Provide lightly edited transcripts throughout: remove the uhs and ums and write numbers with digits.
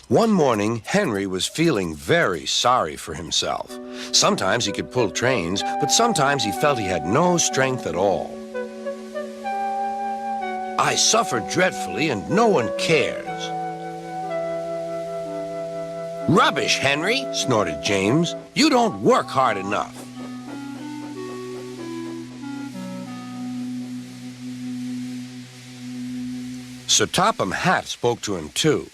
One morning, Henry was feeling very sorry for himself. Sometimes he could pull trains, but sometimes he felt he had no strength at all. I suffer dreadfully and no one cares. Rubbish, Henry, snorted James. You don't work hard enough. Sir Topham Hatt spoke to him too.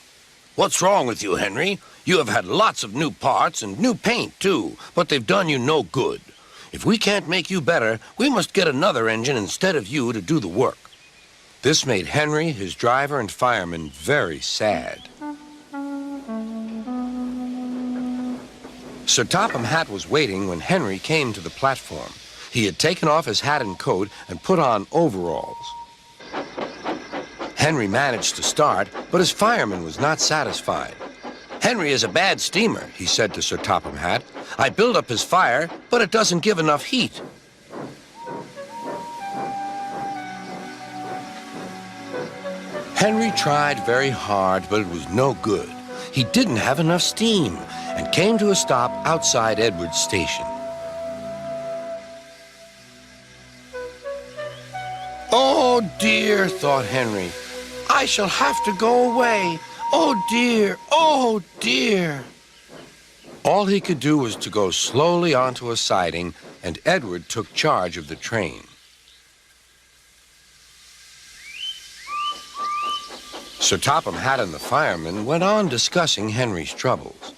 What's wrong with you, Henry? You have had lots of new parts and new paint too, but they've done you no good. If we can't make you better, we must get another engine instead of you to do the work. This made Henry, his driver, and fireman very sad. Sir Topham Hatt was waiting when Henry came to the platform. He had taken off his hat and coat and put on overalls. Henry managed to start, but his fireman was not satisfied. Henry is a bad steamer, he said to Sir Topham Hatt. I build up his fire, but it doesn't give enough heat. Henry tried very hard, but it was no good. He didn't have enough steam and came to a stop outside Edward's station. Oh dear, thought Henry. I shall have to go away. Oh dear, oh dear. All he could do was to go slowly onto a siding, and Edward took charge of the train. Sir Topham Hatt and the fireman went on discussing Henry's troubles.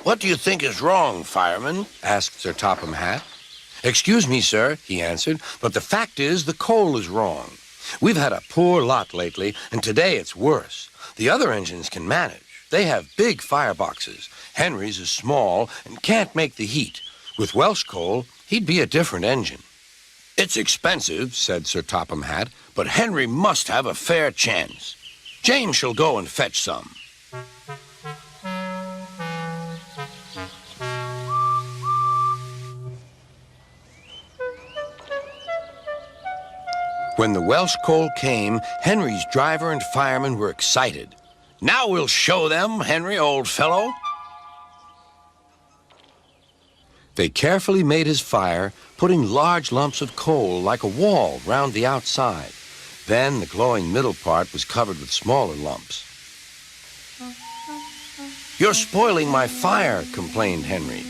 What do you think is wrong, fireman? Asked Sir Topham Hatt. Excuse me, sir, he answered, but the fact is the coal is wrong. We've had a poor lot lately, and today it's worse. The other engines can manage. They have big fireboxes. Henry's is small and can't make the heat. With Welsh coal, he'd be a different engine. It's expensive, said Sir Topham Hatt, but Henry must have a fair chance. James shall go and fetch some. When the Welsh coal came, Henry's driver and fireman were excited. Now we'll show them, Henry, old fellow. They carefully made his fire, putting large lumps of coal like a wall round the outside. Then the glowing middle part was covered with smaller lumps. You're spoiling my fire, complained Henry.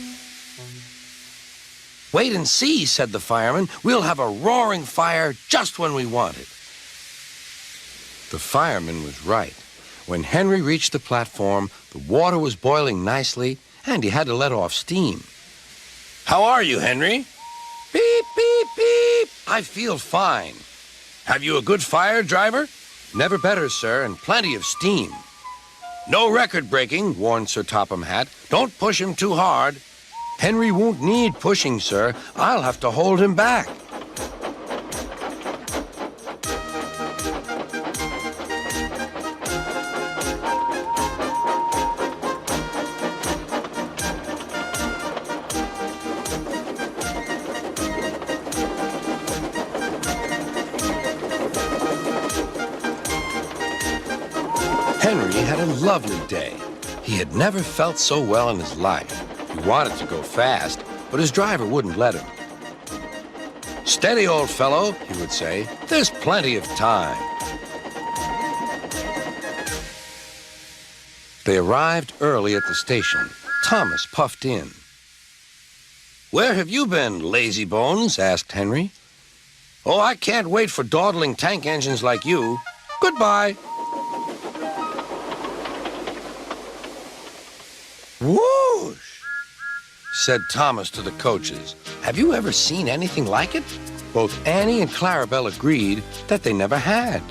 Wait and see, said the fireman. We'll have a roaring fire just when we want it. The fireman was right. When Henry reached the platform, the water was boiling nicely, and he had to let off steam. How are you, Henry? Beep, beep, beep. I feel fine. Have you a good fire, driver? Never better, sir, and plenty of steam. No record breaking, warned Sir Topham Hatt. Don't push him too hard. Henry won't need pushing, sir. I'll have to hold him back. Henry had a lovely day. He had never felt so well in his life. He wanted to go fast, but his driver wouldn't let him. Steady, old fellow, he would say. There's plenty of time. They arrived early at the station. Thomas puffed in. Where have you been, lazy bones? Asked Henry. Oh, I can't wait for dawdling tank engines like you. Goodbye. Whoosh, said Thomas to the coaches. Have you ever seen anything like it? Both Annie and Clarabelle agreed that they never had.